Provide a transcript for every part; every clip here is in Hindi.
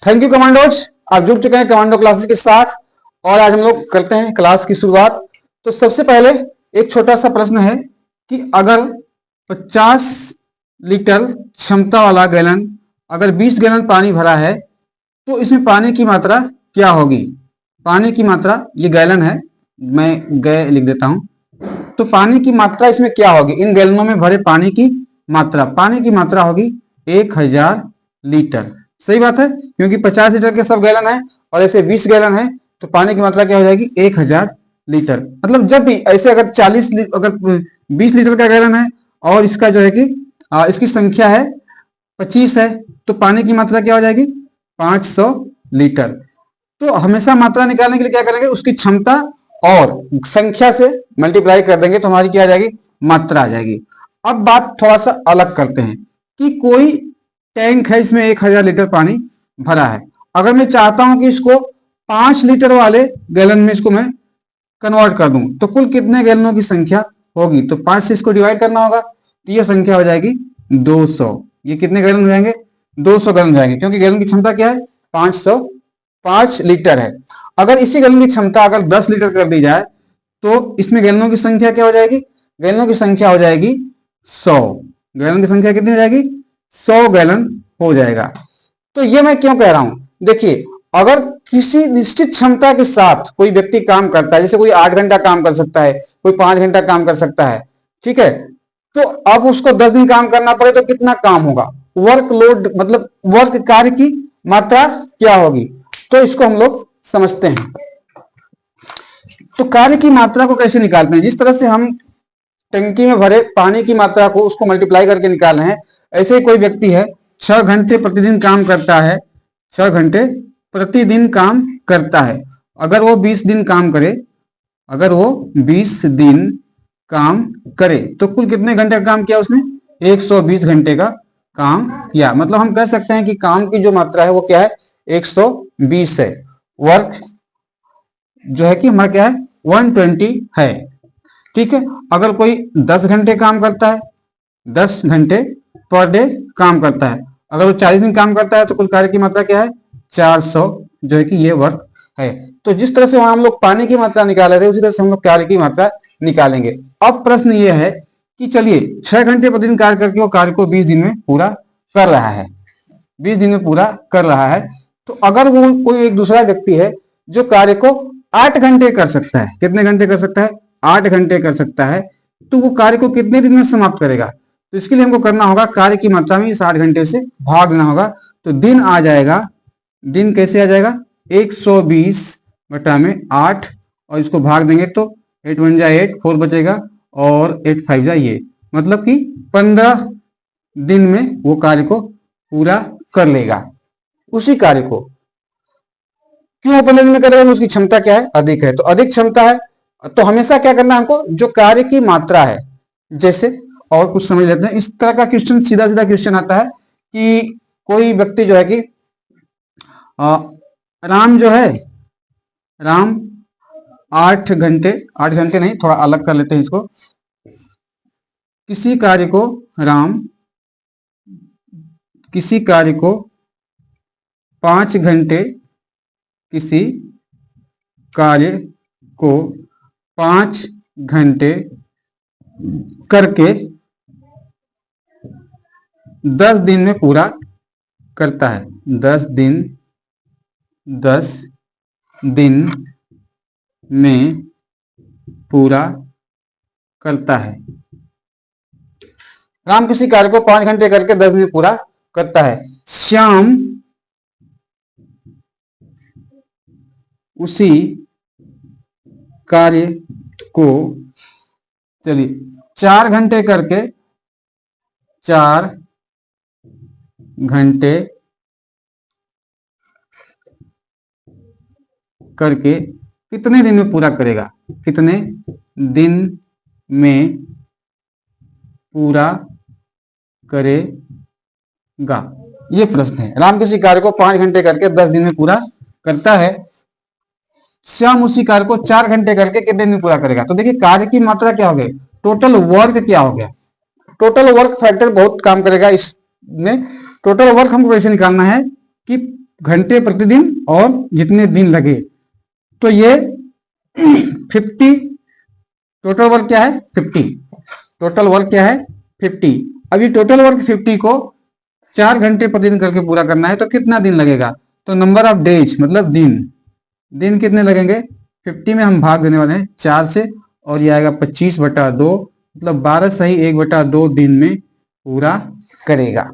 थैंक यू कमांडोज, आप जुड़ चुके हैं कमांडो क्लासेस के साथ और आज हम लोग करते हैं क्लास की शुरुआत। तो सबसे पहले एक छोटा सा प्रश्न है कि अगर 50 लीटर क्षमता वाला गैलन, अगर 20 गैलन पानी भरा है तो इसमें पानी की मात्रा क्या होगी। पानी की मात्रा, ये गैलन है, मैं गै लिख देता हूं। तो पानी की मात्रा इसमें क्या होगी, इन गैलनों में भरे पानी की मात्रा, पानी की मात्रा होगी 1000 लीटर। सही बात है, क्योंकि 50 लीटर के सब गैलन है और ऐसे 20 गैलन है तो पानी की मात्रा क्या हो जाएगी 1000 लीटर। मतलब जब भी ऐसे अगर 20 लीटर का गैलन है और इसका जो है कि इसकी संख्या है 25 है तो पानी की मात्रा क्या हो जाएगी 500 लीटर। तो हमेशा मात्रा निकालने के लिए क्या करेंगे, उसकी क्षमता और संख्या से मल्टीप्लाई कर देंगे तो हमारी क्या आ जाएगी, मात्रा आ जाएगी। अब बात थोड़ा सा अलग करते हैं कि कोई टैंक है, इसमें 1000 लीटर पानी भरा है। अगर मैं चाहता हूं कि इसको 5 लीटर वाले गैलन में इसको मैं कन्वर्ट कर दूं तो कुल कितने गैलनों की संख्या होगी, तो 5 से इसको डिवाइड करना होगा तो ये संख्या हो जाएगी 200। ये कितने गैलन हो जाएंगे, 200 गैलन हो जाएंगे, क्योंकि गैलन की क्षमता क्या है 505 लीटर है। अगर इसी गैलन की क्षमता अगर 10 लीटर कर दी जाए तो इसमें गैलनों की संख्या क्या हो जाएगी, गैलनों की संख्या हो जाएगी 100। गैलन की संख्या कितनी हो जाएगी, 100 गैलन हो जाएगा। तो ये मैं क्यों कह रहा हूं, देखिए अगर किसी निश्चित क्षमता के साथ कोई व्यक्ति काम करता है, जैसे कोई 8 घंटा काम कर सकता है, कोई 5 घंटा काम कर सकता है, ठीक है, तो अब उसको 10 दिन काम करना पड़े तो कितना काम होगा, वर्कलोड मतलब वर्क कार्य की मात्रा क्या होगी, तो इसको हम लोग समझते हैं। तो कार्य की मात्रा को कैसे निकालते हैं, जिस तरह से हम टंकी में भरे पानी की मात्रा को उसको मल्टीप्लाई करके निकाल रहे हैं, ऐसे ही कोई व्यक्ति है 6 घंटे प्रतिदिन काम करता है, 6 घंटे प्रतिदिन काम करता है। अगर वो 20 दिन काम करे, अगर वो 20 दिन काम करे तो कुल कितने घंटे का काम किया उसने, 120 घंटे का काम किया। मतलब हम कह सकते हैं कि काम की जो मात्रा है वो क्या है 120 है। वर्क जो है कि हमारा क्या है 120 है, ठीक है। अगर कोई 10 घंटे काम करता है, 10 घंटे पर डे काम करता है, अगर वो 40 दिन काम करता है तो कुल कार्य की मात्रा क्या है 400, जो है कि ये वर्क है। तो जिस तरह से वहां हम लोग पानी की मात्रा निकाले थे उसी तरह से हम लोग कार्य की मात्रा निकालेंगे। अब प्रश्न ये है कि चलिए 6 घंटे प्रतिदिन कार्य करके वो कार्य को 20 दिन में पूरा कर रहा है, 20 दिन में पूरा कर रहा है। तो अगर वो कोई एक दूसरा व्यक्ति है जो कार्य को 8 घंटे कर सकता है, कितने घंटे कर सकता है 8 घंटे कर सकता है, तो वो कार्य को कितने दिन में समाप्त करेगा। तो इसके लिए हमको करना होगा कार्य की मात्रा में 60 घंटे से भाग देना होगा, तो दिन आ जाएगा, दिन कैसे आ जाएगा 120 बटा में 8 और इसको भाग देंगे तो 8 1 जा 8, 4 बचेगा और 8 5 जा ये, मतलब कि 15 दिन में वो कार्य को पूरा कर लेगा। उसी कार्य को क्यों 15 दिन में करेगा, उसकी क्षमता क्या है अधिक है, तो अधिक क्षमता है। तो हमेशा क्या करना है हमको, जो कार्य की मात्रा है, जैसे और कुछ समझ लेते हैं। इस तरह का क्वेश्चन, सीधा सीधा क्वेश्चन आता है कि कोई व्यक्ति जो है कि राम जो है, राम 8 घंटे नहीं, थोड़ा अलग कर लेते हैं इसको, किसी कार्य को राम किसी कार्य को 5 घंटे, किसी कार्य को 5 घंटे करके 10 दिन में पूरा करता है, 10 दिन में पूरा करता है। राम किसी कार्य को 5 घंटे करके 10 दिन में पूरा करता है। श्याम उसी कार्य को, चलिए 4 घंटे करके 4 घंटे करके कितने दिन में पूरा करेगा, कितने दिन में पूरा करेगा, ये प्रश्न है। राम किसी कार्य को 5 घंटे करके 10 दिन में पूरा करता है, श्याम उसी कार्य को 4 घंटे करके कितने दिन में पूरा करेगा। तो देखिए कार्य की मात्रा क्या हो गई, टोटल वर्क क्या हो गया, टोटल वर्क फैक्टर बहुत काम करेगा इसमें। टोटल वर्क हमको कैसे निकालना है कि घंटे प्रतिदिन और जितने दिन लगे। तो ये 50, टोटल वर्क क्या है 50, टोटल वर्क क्या है 50। अब ये टोटल वर्क 50 को 4 घंटे प्रतिदिन करके पूरा करना है तो कितना दिन लगेगा? तो नंबर ऑफ डेज मतलब दिन कितने लगेंगे? 50 में हम भाग देने वाले हैं 4 से, और ये आएगा 25/2, मतलब 12 सही 1/2 दिन में पूरा करेगा।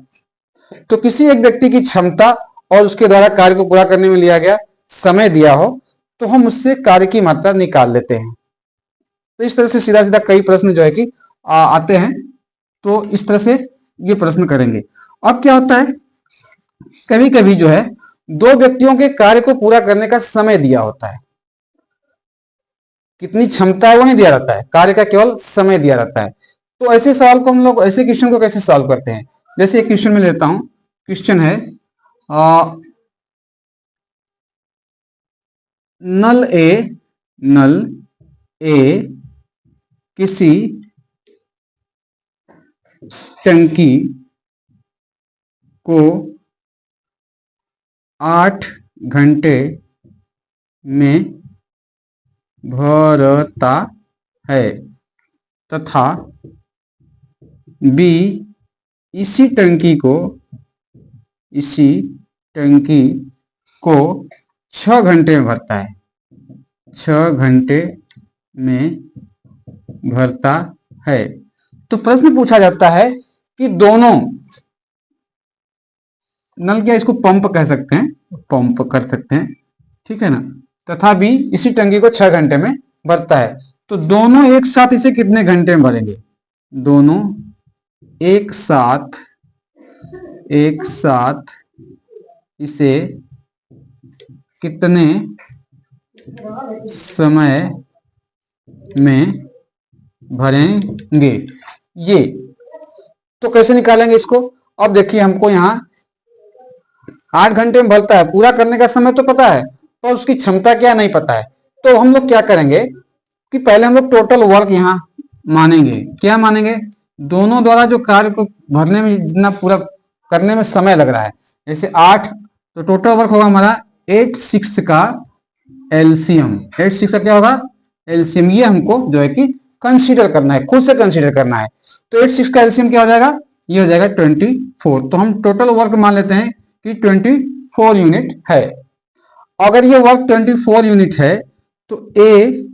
तो किसी एक व्यक्ति की क्षमता और उसके द्वारा कार्य को पूरा करने में लिया गया समय दिया हो तो हम उससे कार्य की मात्रा निकाल लेते हैं। तो इस तरह से सीधा सीधा कई प्रश्न जो है कि आते हैं। तो इस तरह से ये प्रश्न करेंगे। अब क्या होता है, कभी कभी जो है दो व्यक्तियों के कार्य को पूरा करने का समय दिया होता है, कितनी क्षमता है वो नहीं दिया रहता है, कार्य का केवल समय दिया रहता है। तो ऐसे सवाल को हम लोग, ऐसे क्वेश्चन को कैसे सॉल्व करते हैं? जैसे एक क्वेश्चन में लेता हूं, क्वेश्चन है नल ए किसी टंकी को 8 घंटे में भरता है तथा बी इसी टंकी को 6 घंटे में भरता है, 6 घंटे में भरता है। तो प्रश्न पूछा जाता है कि दोनों नल, क्या इसको पंप कह सकते हैं, पंप कर सकते हैं, ठीक है ना, तथा भी इसी टंकी को 6 घंटे में भरता है। तो दोनों एक साथ इसे कितने घंटे में भरेंगे? दोनों एक साथ इसे कितने समय में भरेंगे? ये तो कैसे निकालेंगे इसको? अब देखिए, हमको यहाँ 8 घंटे में भरता है, पूरा करने का समय तो पता है पर उसकी क्षमता क्या नहीं पता है। तो हम लोग क्या करेंगे कि पहले हम लोग टोटल वर्क यहाँ मानेंगे। क्या मानेंगे? दोनों द्वारा जो कार्य को भरने में जितना पूरा करने में समय लग रहा है, जैसे 8, तो टोटल वर्क होगा हमारा 8/6 का एलसीएम। 8/6 का क्या होगा? एलसीएम। ये हमको जो है कि कंसीडर करना है, खुद से कंसीडर करना है। तो 8/6 का एलसीएम क्या हो जाएगा? ये हो जाएगा 24। तो हम टोटल वर्क मान लेते हैं कि 24 यूनिट है। अगर ये वर्क 24 यूनिट है तो ए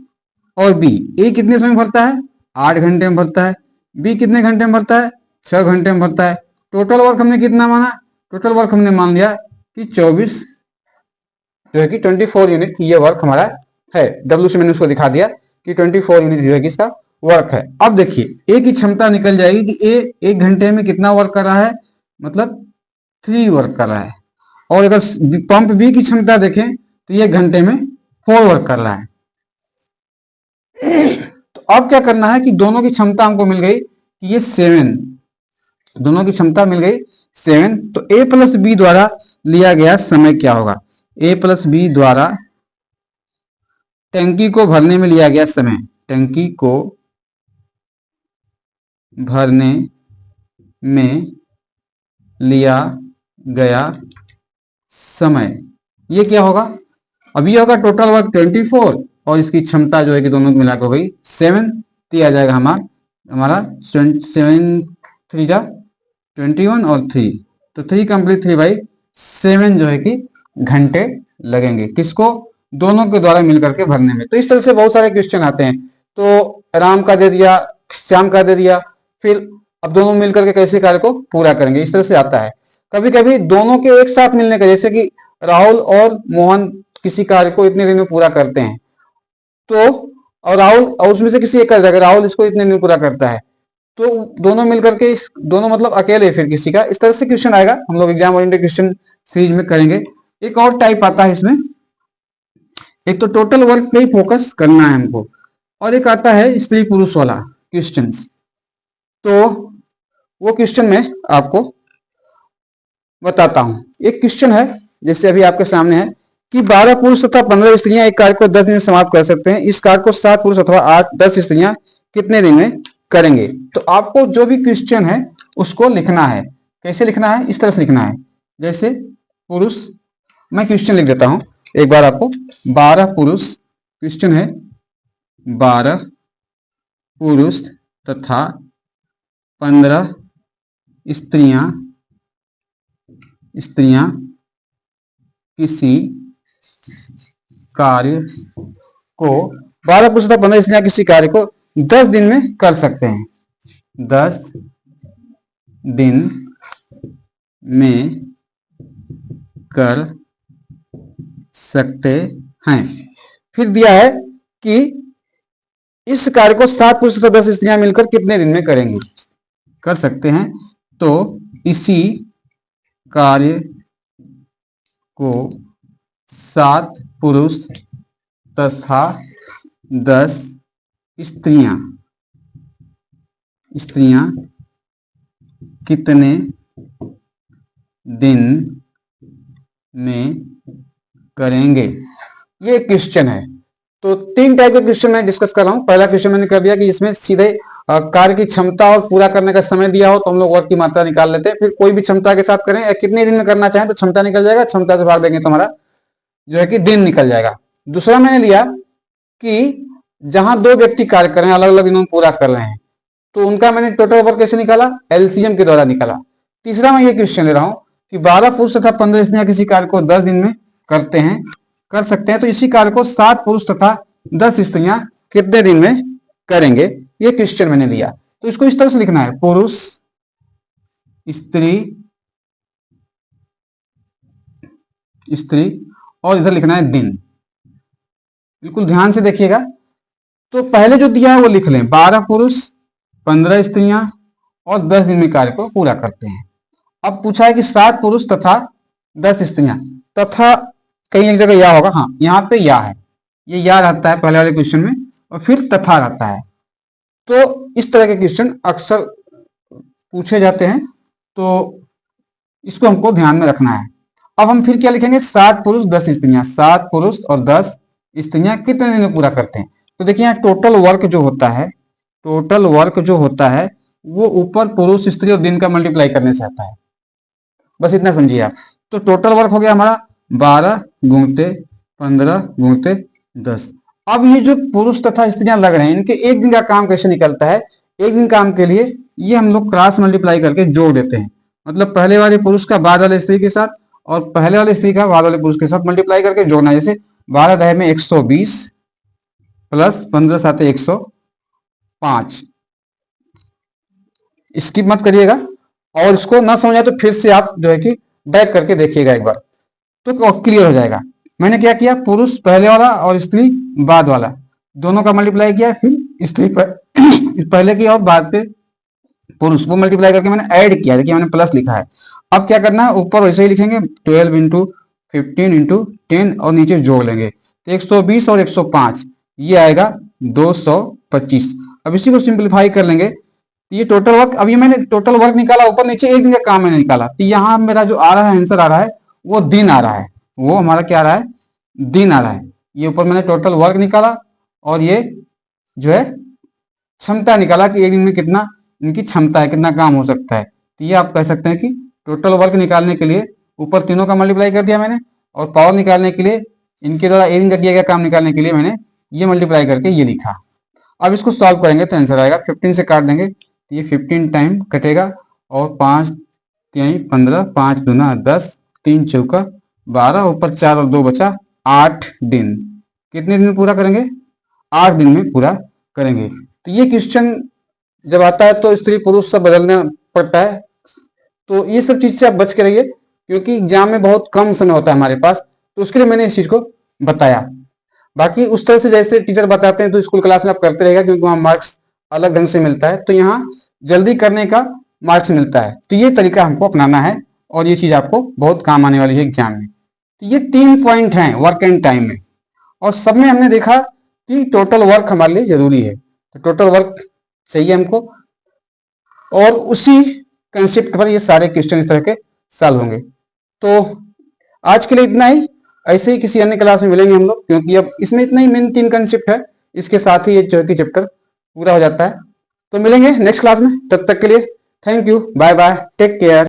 और बी, ए कितने समय में भरता है? 8 घंटे में भरता है। बी कितने घंटे में भरता है? 6 घंटे में भरता है। टोटल वर्क हमने कितना माना? टोटल वर्क हमने मान लिया कि 24, जो है कि 24 यूनिट ये वर्क हमारा है। डब्ल्यू से मैंने उसको दिखा दिया कि 24 यूनिट जो है कि इसका वर्क है। अब देखिए, ए की क्षमता निकल जाएगी कि ए 1 घंटे में कितना वर्क कर रहा है, मतलब 3 वर्क कर रहा है। और अगर पंप बी की क्षमता देखें तो ये घंटे में 4 वर्क कर रहा है। तो अब क्या करना है कि दोनों की क्षमता हमको मिल गई कि ये 7, दोनों की क्षमता मिल गई 7। तो ए प्लस बी द्वारा लिया गया समय क्या होगा? ए प्लस बी द्वारा टंकी को भरने में लिया गया समय, टंकी को भरने में लिया गया समय, ये क्या होगा? अब ये होगा टोटल वर्क 24 और इसकी क्षमता जो है कि दोनों मिलाकर हो गई 7। तो आ जाएगा हमारा 7 3 जा 21 और 3, तो 3 कंप्लीट 3/7 जो है कि घंटे लगेंगे। किसको? दोनों के द्वारा मिलकर के भरने में। तो इस तरह से बहुत सारे क्वेश्चन आते हैं। तो राम का दे दिया, श्याम का दे दिया, फिर अब दोनों मिलकर के कैसे कार्य को पूरा करेंगे, इस तरह से आता है। कभी कभी दोनों के एक साथ मिलने का, जैसे कि राहुल और मोहन किसी कार्य को इतने दिन में पूरा करते हैं, तो और राहुल और उसमें से किसी एक कर जाएगा, राहुल इसको इतने दिन में पूरा करता है, तो दोनों मिलकर के, दोनों मतलब अकेले फिर किसी का, इस तरह से क्वेश्चन आएगा। हम लोग एग्जाम ओरिएंटेड क्वेश्चन सीरीज में करेंगे। एक और टाइप आता है इसमें, एक तो टोटल वर्क पे ही फोकस करना है हमको, और एक आता है स्त्री पुरुष वाला क्वेश्चन। तो वो क्वेश्चन में आपको बताता हूं। एक क्वेश्चन है जैसे अभी आपके सामने है कि 12 पुरुष तथा 15 स्त्रियां एक कार्य को 10 दिन में समाप्त कर सकते हैं। इस कार्य को 7 पुरुष अथवा 8-10 स्त्रियां कितने दिन में करेंगे? तो आपको जो भी क्वेश्चन है उसको लिखना है। कैसे लिखना है? इस तरह से लिखना है, जैसे पुरुष मैं क्वेश्चन लिख देता हूं एक बार आपको। 12 पुरुष, क्वेश्चन है 12 पुरुष तथा 15 स्त्रियां किसी कार्य को 12 पुरुष तथा 15 स्त्रियां किसी कार्य को 10 दिन में कर सकते हैं। 10 दिन में कर सकते हैं। फिर दिया है कि इस कार्य को 7 पुरुष तथा 10 स्त्रियां मिलकर कितने दिन में करेंगे, कर सकते हैं। तो इसी कार्य को 7 पुरुष तथा 10 स्त्रियां कितने दिन में करेंगे, ये क्वेश्चन है। तो 3 टाइप के क्वेश्चन मैं डिस्कस कर रहा हूं। पहला क्वेश्चन मैंने कर दिया कि इसमें सीधे कार्य की क्षमता और पूरा करने का समय दिया हो तो हम लोग वर्क की मात्रा निकाल लेते हैं। फिर कोई भी क्षमता के साथ करें या कितने दिन में करना चाहें तो क्षमता निकल जाएगा, क्षमता से भाग देंगे तो हमारा जो है कि दिन निकल जाएगा। दूसरा मैंने लिया कि जहां 2 व्यक्ति कार्य कर रहे हैं, अलग अलग दिनों में पूरा कर रहे हैं, तो उनका मैंने टोटल वर्क कैसे निकाला, एलसीएम के द्वारा निकाला। तीसरा मैं ये क्वेश्चन ले रहा हूं कि 12 पुरुष तथा 15 स्त्रियां किसी कार्य को 10 दिन में कर सकते हैं, तो इसी कार्य को 7 पुरुष तथा 10 स्त्रियां कितने दिन में करेंगे, ये क्वेश्चन मैंने लिया। तो इसको इस तरह से लिखना है, पुरुष स्त्री और इधर लिखना है दिन। बिल्कुल ध्यान से देखिएगा। तो पहले जो दिया है वो लिख लें, 12 पुरुष 15 स्त्रियां और 10 दिन में कार्य को पूरा करते हैं। अब पूछा है कि 7 पुरुष तथा 10 स्त्रियां, तथा कहीं एक जगह या होगा, हाँ यहाँ पे या है, ये या रहता है पहले वाले क्वेश्चन में और फिर तथा रहता है। तो इस तरह के क्वेश्चन अक्सर पूछे जाते हैं, तो इसको हमको ध्यान में रखना है। अब हम फिर क्या लिखेंगे, 7 पुरुष 10 स्त्रियां, 7 पुरुष और 10 स्त्रियां कितने दिन में पूरा करते हैं। तो देखिए यहाँ टोटल वर्क जो होता है वो ऊपर पुरुष स्त्री और दिन का मल्टीप्लाई करने से आता है, बस इतना समझिए आप। तो टोटल वर्क हो गया हमारा 12 गुणते 15 गुणते 10। अब ये जो पुरुष तथा स्त्रियां लग रहे हैं, इनके एक दिन का काम कैसे निकलता है, एक दिन काम के लिए ये हम लोग क्रॉस मल्टीप्लाई करके जोड़ देते हैं। मतलब पहले वाले पुरुष का बाद वाले स्त्री के साथ और पहले वाले स्त्री का बाद वाले पुरुष के साथ मल्टीप्लाई करके जोड़ना। जैसे 12 दह में 120 प्लस 15 साथे 105। स्किप मत करिएगा, और इसको ना समझ आए तो फिर से आप जो है कि बैक करके देखिएगा एक बार, तो क्लियर हो जाएगा। मैंने क्या किया, पुरुष पहले वाला और स्त्री बाद वाला दोनों का मल्टीप्लाई किया, फिर स्त्री पहले की और बाद पे पुरुष वो मल्टीप्लाई करके मैंने ऐड किया। देखिए मैंने प्लस लिखा है। अब क्या करना है, ऊपर वैसे ही लिखेंगे 12 इंटू 15 इंटू 10 और नीचे जोड़ लेंगे। तो 120 और 105 ये आएगा 225। अब इसी को सिंप्लीफाई कर लेंगे। ये टोटल वर्क, अब ये मैंने टोटल वर्क निकाला, ऊपर नीचे एक दिन का काम मैंने निकाला। तो यहाँ मेरा जो आ रहा है आंसर आ रहा है वो दिन आ रहा है, वो हमारा क्या आ रहा है, दिन आ रहा है। ये ऊपर मैंने टोटल वर्क निकाला और ये जो है क्षमता निकाला कि एक दिन में कितना इनकी क्षमता है, कितना काम हो सकता है। तो ये आप कह सकते हैं कि टोटल वर्क निकालने के लिए ऊपर तीनों का मल्टीप्लाई कर दिया मैंने, और पावर निकालने के लिए इनके द्वारा एक दिन का किया गया काम निकालने के लिए मैंने ये मल्टीप्लाई करके ये लिखा। अब इसको सॉल्व करेंगे तो आंसर आएगा 15 से काट देंगे तो ये 15 टाइम कटेगा, और 5 3 15, 5 दूना 10, 3 चौका 12, ऊपर 4 और 2 बचा 8 दिन। कितने दिन में पूरा करेंगे, 8 दिन में पूरा करेंगे। तो ये क्वेश्चन जब आता है तो स्त्री पुरुष सब बदलना पड़ता है। तो ये सब चीज से आप बच के रहिए, क्योंकि एग्जाम में बहुत कम समय होता है हमारे पास, तो उसके लिए मैंने इस चीज को बताया। बाकी उस तरह से जैसे टीचर बताते हैं तो स्कूल क्लास में आप करते रहेगा, क्योंकि वहाँ मार्क्स अलग ढंग से मिलता है, तो यहाँ जल्दी करने का मार्क्स मिलता है। तो ये तरीका हमको अपनाना है और ये चीज आपको बहुत काम आने वाली है एग्जाम में। तो ये 3 पॉइंट हैं वर्क एंड टाइम में, और सब में हमने देखा कि टोटल वर्क हमारे लिए जरूरी है। तो टोटल वर्क चाहिए हमको, और उसी कंसेप्ट पर ये सारे क्वेश्चन इस तरह के सॉल्व होंगे। तो आज के लिए इतना ही, ऐसे ही किसी अन्य क्लास में मिलेंगे हम लोग, क्योंकि अब इसमें इतना ही मेन 3 कंसेप्ट है, इसके साथ ही ये चैप्टर पूरा हो जाता है। तो मिलेंगे नेक्स्ट क्लास में, तब तक के लिए thank you, bye bye, take care.